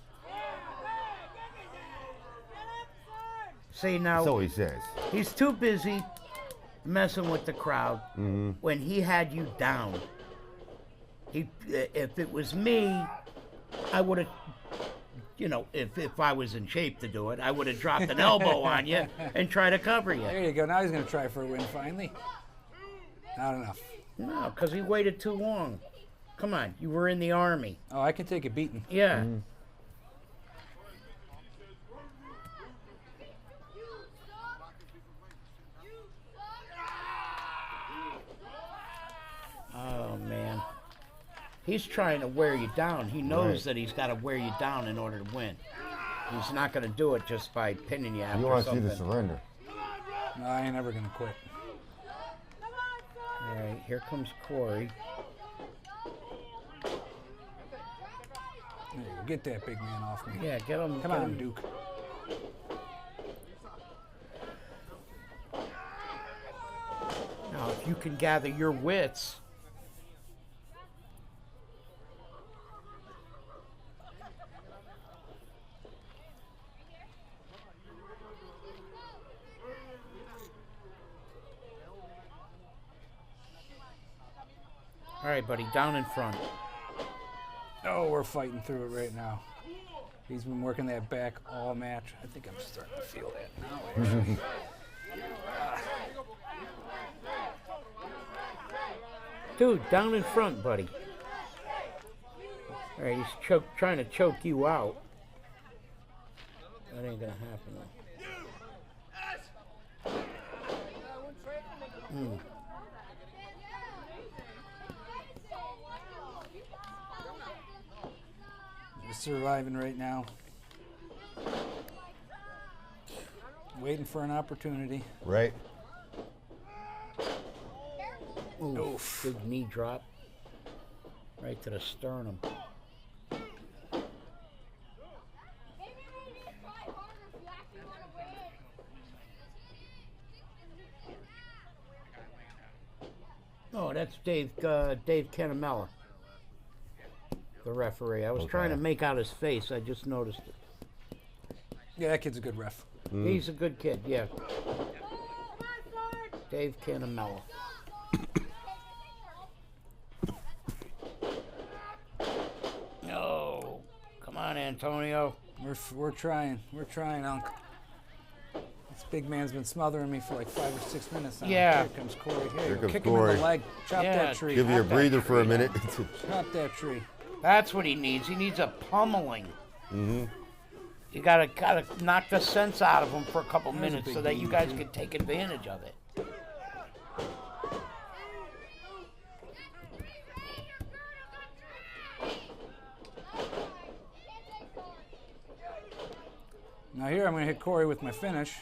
See, now, So he says. he's too busy messing with the crowd when he had you down. If it was me, I would have, you know, if I was in shape to do it, I would have dropped an elbow on you and try to cover you. There you go. Now he's going to try for a win finally. Not enough. No, because he waited too long. Come on, you were in the Army. Oh, I can take a beating. Yeah. He's trying to wear you down. He knows Right. that he's got to wear you down in order to win. He's not going to do it just by pinning you after You want to see something. the surrender. No, I ain't never gonna quit. All right, here comes Corey. There you go. Get that big man off me. Yeah, get him. Come get on, him. Duke. Now, if you can gather your wits. All right, buddy, down in front. Oh, we're fighting through it right now. He's been working that back all match. I think I'm starting to feel that now, actually. Dude, down in front, buddy. All right, he's trying to choke you out. That ain't gonna happen. Though. He's surviving right now. Waiting for an opportunity. Right. Oof. Big knee drop. Right to the sternum. Oh, that's Dave Canamella, the referee. I was trying to make out his face. I just noticed it. Yeah, that kid's a good ref. He's a good kid, yeah. Dave Canamella. No. Come on, Antonio. We're trying. We're trying, Unc. This big man's been smothering me for like 5 or 6 minutes now. Yeah. Here comes Corey. Here, Here comes kick him in Corey. the leg. Chop Yeah, that tree. Give you a Chop that breather for a tree minute. Chop that tree. That's what he needs. He needs a pummeling. You gotta knock the sense out of him for a couple There's a minutes big so that you bean, guys too. can take advantage of it. Now here I'm going to hit Corey with my finish.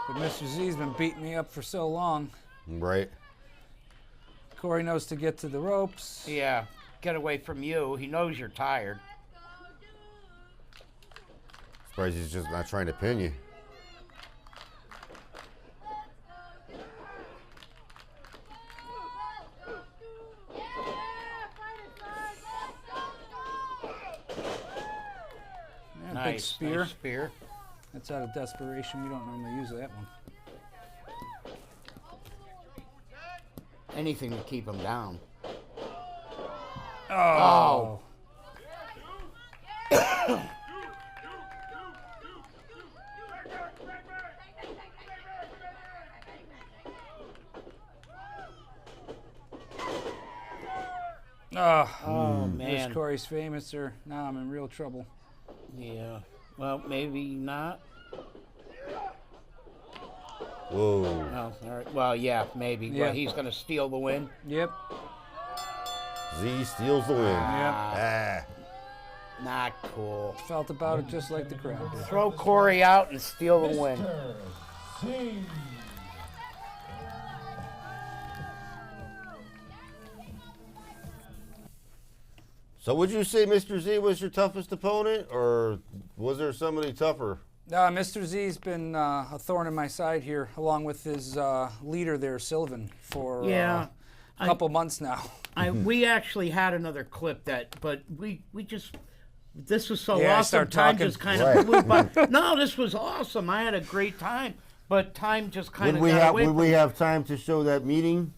But Mr. Z's been beating me up for so long. Right. Corey knows to get to the ropes. Yeah, get away from you. He knows you're tired. Surprised he's just not trying to pin you. Yeah, Nice, big spear. nice spear. That's out of desperation. We don't normally use that one. Anything to keep him down. Oh. Oh, There's man. Corey's famous, or now I'm in real trouble. Yeah. Well, maybe not. Whoa. Oh, all right. Well, yeah, maybe. Yeah. Well, he's going to steal the win. Yep. Z steals the win. Ah. Not cool. Felt about it just like the crowd did. Throw Corey out and steal the win. So would you say Mr. Z was your toughest opponent, or was there somebody tougher? Mr. Z's been a thorn in my side here, along with his leader there, Sylvan, for Yeah. a couple months now. We actually had another clip but we just, this was so Yeah, I awesome. start Time talking. just kind of Right. flew by. No, this was awesome. I had a great time, but time just kind Would of we got have away would from we me. have time to show that meeting?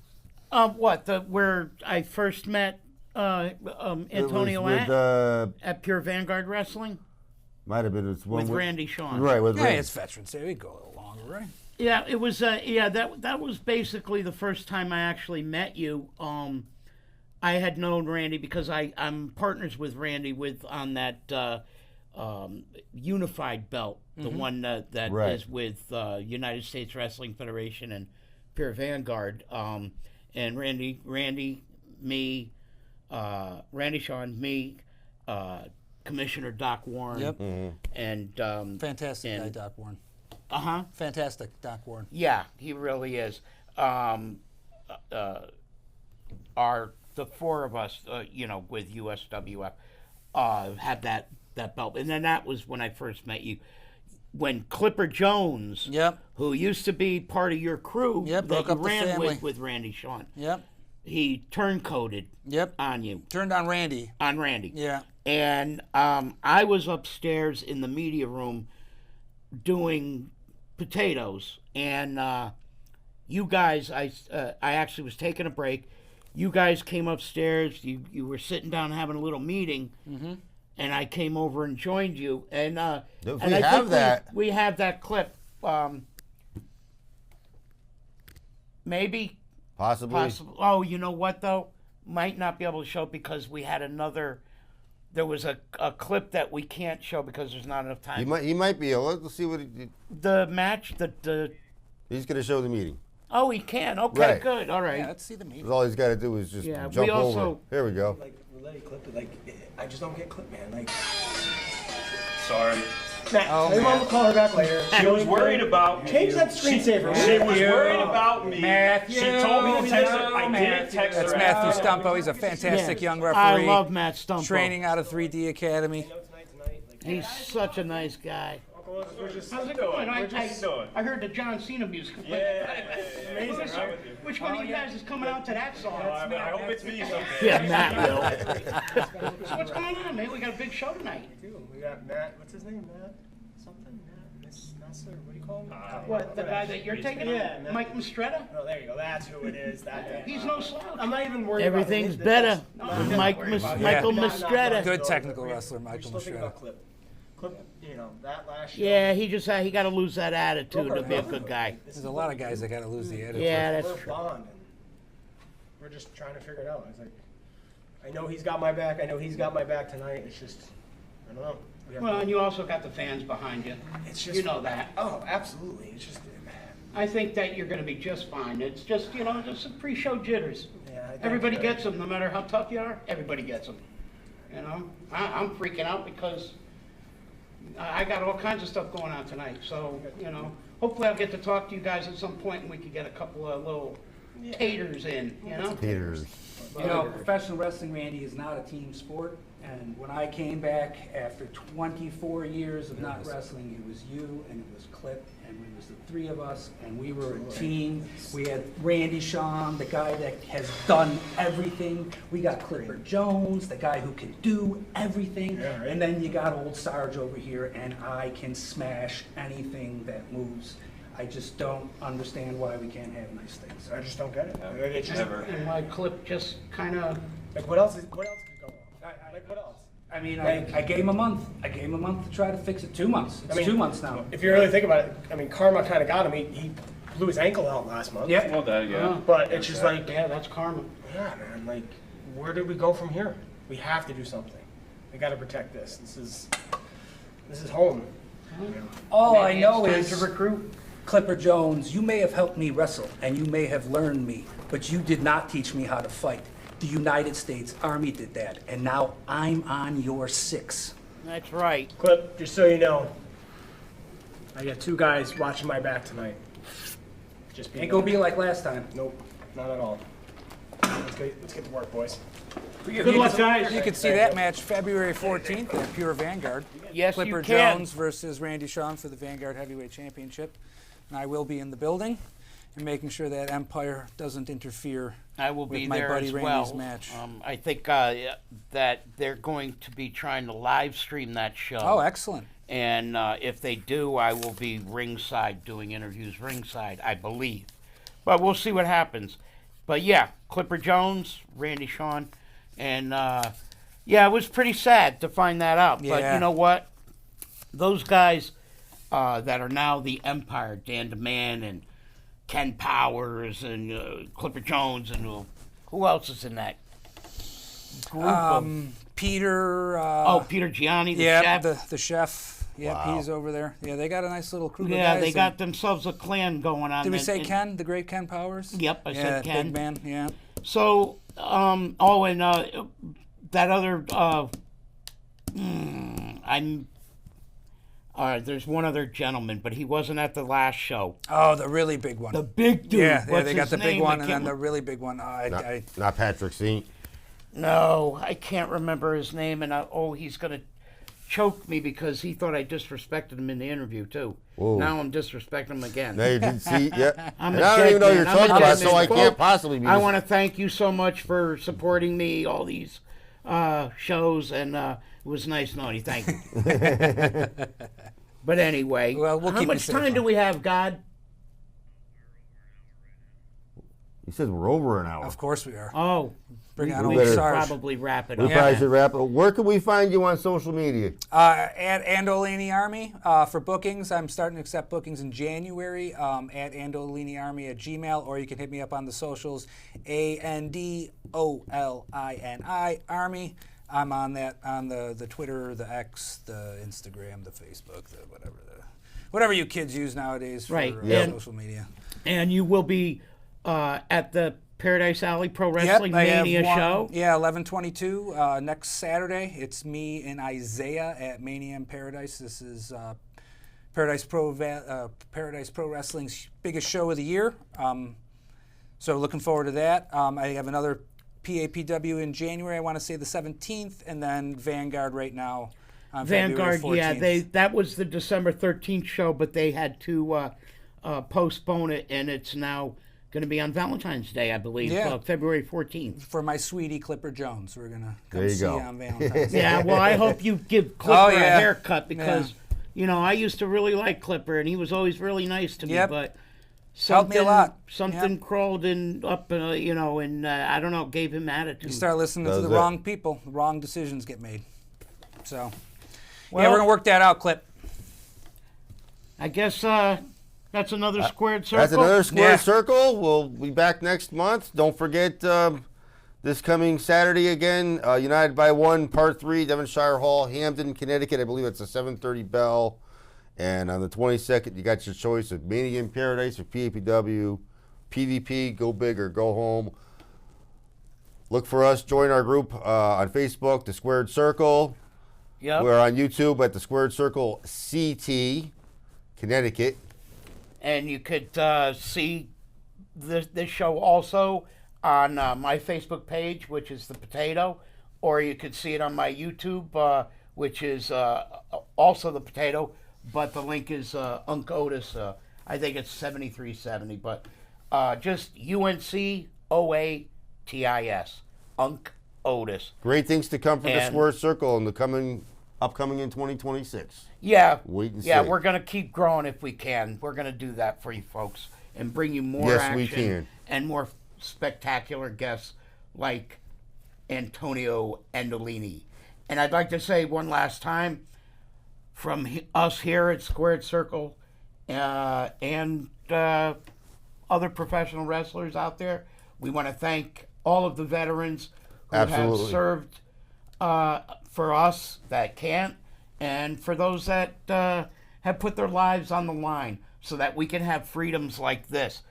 What, where I first met Antonio It was at Pure Vanguard Wrestling might have been one with Randy Shawn. Right, with Yeah, Randy. it's Veterans Day. We go a little longer, right? Yeah, it was. That was basically the first time I actually met you. I had known Randy because I'm partners with Randy on that unified belt, the one that is Right. with United States Wrestling Federation and Pure Vanguard. And Randy, me, Randy Shawn, me, Commissioner Doc Warren. Yep. And Fantastic guy, and- Doc Warren. Fantastic, Doc Warren. Yeah, he really is. The four of us, with USWF, had that belt, and then that was when I first met you. When Clipper Jones, Yep. who used to be part of your crew, Yep, that broke you up the ran family. with Randy Shawn, Yep. he turncoated Yep. on you, Turned on Randy. on Randy. Yeah. And I was upstairs in the media room doing potatoes, and you guys, I actually was taking a break. You guys came upstairs. You were sitting down having a little meeting, and I came over and joined you. And If and we I have think that. we have that clip. Maybe. Possibly. Possible. Oh, you know what though? Might not be able to show because we had another. There was a clip that we can't show because there's not enough time. He might be able. Let's see what The match, the he's going to show the meeting. oh, he can. Okay, Right. good. All right. Yeah, let's see the meeting. 'Cause all he's got to do is just Yeah, jump we also- over. Here we go. Like, we'll let you clip it. Like, I just don't get clipped, man. Like, Sorry. Matt, tell your mom to call her back later. She was worried about me. Change that screensaver. She was worried about me. Matthew. She told me to text her. I didn't text her. That's Matthew after. Stumpo. He's a fantastic young I referee. love Matt Stumpo. Training out of 3D Academy. Tonight, like, He's such a nice guy. We're just How's it doing. going? We're just doing. I heard the John Cena music. Amazing, right? Which one of you guys is coming out to that song? I hope it's me someday. Yeah, Matt will. So what's going on, man? We got a big show tonight. we got Matt. What's his name? Matt? Something? Matt? Miss Nasser? What do you call him? What, the guy that you're taking Yeah, on? Matt. Mike Mistretta? Oh, there you go. That's who it is. That He's no slouch. I'm not even worried Everything's about better No, with I'm Michael not worried about it. Mistretta. Good technical wrestler, We're Michael still thinking Mistretta. about Clip, that last show. Yeah, he got to lose that attitude to be a good guy. There's a lot of guys that got to lose the attitude. Yeah, that's We're true. bonding. We're just trying to figure it out. It's like, I know he's got my back. I know he's got my back tonight. It's just, I don't know. We have Well, to- and you also got the fans behind you. it's just, You know that. Oh, absolutely. It's just, I think that you're going to be just fine. It's just, just some pre-show jitters. yeah. I think- Everybody gets them, no matter how tough you are. Everybody gets them. I'm freaking out because I got all kinds of stuff going on tonight. So, hopefully I'll get to talk to you guys at some point and we can get a couple of little taters in, Peters. You know, professional wrestling, Randy, is not a team sport. And when I came back after 24 years of not wrestling, it was you and it was Clip and it was the three of us and we were a team. We had Randy Shawn, the guy that has done everything. We got Clipper Jones, the guy who can do everything. Yeah, right. And then you got old Sarge over here and I can smash anything that moves. I just don't understand why we can't have nice things. I just don't get it. It's just, And my clip just kind of, like, what else could go wrong? Like, what else? I mean, I gave him a month. I gave him a month to try to fix it. 2 months. It's 2 months now. If you really think about it, I mean, karma kind of got him. He blew his ankle out last month. Yep. Well, that, yeah. But it's just like, yeah, that's karma. yeah, man, like, where do we go from here? We have to do something. We got to protect this. This is home. All I Maybe know it's time is, to recruit. Clipper Jones, you may have helped me wrestle and you may have learned me, but you did not teach me how to fight. The United States Army did that, and now I'm on your 6. That's right. Clip, just so you know, I got 2 guys watching my back tonight. Just Ain't gonna be like last time. Nope, not at all. Let's get to work, boys. Good luck, guys. You can see that match February 14th at Pure Vanguard. Yes, Clipper you can. Jones versus Randy Shawn for the Vanguard Heavyweight Championship. And I will be in the building and making sure that Empire doesn't interfere I will with be my there buddy as Randy's well. match. I think that they're going to be trying to live stream that show. Oh, excellent. And if they do, I will be ringside doing interviews ringside, I believe. But we'll see what happens. But yeah, Clipper Jones, Randy Shawn, and yeah, it was pretty sad to find that out. But Yeah. you know what? Those guys that are now the Empire, Dan DeMann and Ken Powers and Clipper Jones and who else is in that group of Peter. Peter Gianni, the yeah, chef. the chef. Yep, Wow. he's over there. Yeah, they got a nice little crew of Yeah, guys. they and- got themselves a clan going on. Did we and- say and- Ken, the great Ken Powers? Yep, I yeah, said Ken. Big man, yeah. So Oh, and that other. I'm. All right, there's one other gentleman, but he wasn't at the last show. Oh, the really big one. The big dude. yeah, What's they got his the big name? one and then the really big one. Not Patrick Saint. No, I can't remember his name, and he's gonna choke me because he thought I disrespected him in the interview too. Whoa. Now I'm disrespecting him again. Now you didn't see, yeah. I'm And a I don't dead even know man. you're I'm a talking dead about, so man. I can't possibly be. I want to thank you so much for supporting me all these shows, and it was nice knowing you. Thank you. But anyway, Well, we'll how keep you much safe, time do huh? we have, God? He says we're over an hour. Of course we are. Oh, Bring on we old should Sarge. probably wrap it We up. probably should wrap it. Where can we find you on social media? At Andolini Army for bookings. I'm starting to accept bookings in January at AndoliniArmy@gmail, or you can hit me up on the socials, ANDOLINI Army. I'm on that on the Twitter, the X, the Instagram, the Facebook, the whatever you kids use nowadays for Right. And- social media. And you will be at the Paradise Alley Pro Wrestling I have Mania one- show. Yeah, 11/22 next Saturday. It's me and Isaiah at Mania in Paradise. This is Paradise Pro Wrestling's biggest show of the year. So looking forward to that. I have another PAPW in January. I want to say the 17th, and then Vanguard right now. On Vanguard, February 14th. yeah, that was the December 13th show, but they had to postpone it, and it's now going to be on Valentine's Day, I believe, Yeah. February 14th. For my sweetie Clipper Jones, we're gonna come There you see go. you on Valentine's Day. Yeah, well, I hope you give Clipper Oh, a yeah. haircut because, you know, I used to really like Clipper, and he was always really nice to me, Yep. but Helped me a lot. something Yep. crawled in up, you know, and I don't know, gave him attitude. You start listening to Does the it. wrong people, the wrong decisions get made. So, yeah, Well- we're gonna work that out, Clip. I guess that's another squared circle. That's another square Yeah. circle. We'll be back next month. Don't forget this coming Saturday again, United by One, Part 3, Devonshire Hall, Hampden, Connecticut. I believe it's a 7:30 bell. And on the 22nd, you got your choice of Mania in Paradise or PAPW, PvP, go big or go home. Look for us. Join our group on Facebook, The Squared Circle. Yep. We're on YouTube at The Squared Circle CT, Connecticut. And you could see this show also on my Facebook page, which is The Potato, or you could see it on my YouTube, which is also The Potato, but the link is Unc Otis. I think it's 7370, but just UNCOATIS, Unc Otis. Great things to come from The And- Squared Circle in the upcoming in 2026. Yeah, Wait and yeah, see. we're gonna keep growing if we can. We're gonna do that for you folks and bring you more Yes, action we can. and more spectacular guests like Antonio Andolini. And I'd like to say one last time, from us here at Squared Circle and other professional wrestlers out there, we want to thank all of the veterans who Absolutely. have served for us that can't, and for those that have put their lives on the line so that we can have freedoms like this,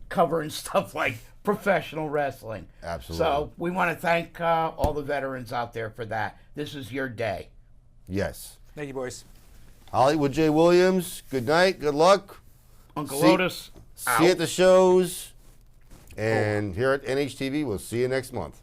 covering stuff like professional wrestling. Absolutely. So we want to thank all the veterans out there for that. This is your day. Yes. Thank you, boys. Hollywood J. Williams, good night, good luck. Uncle See- Otis, See you at the shows. And here at NHTV, we'll see you next month.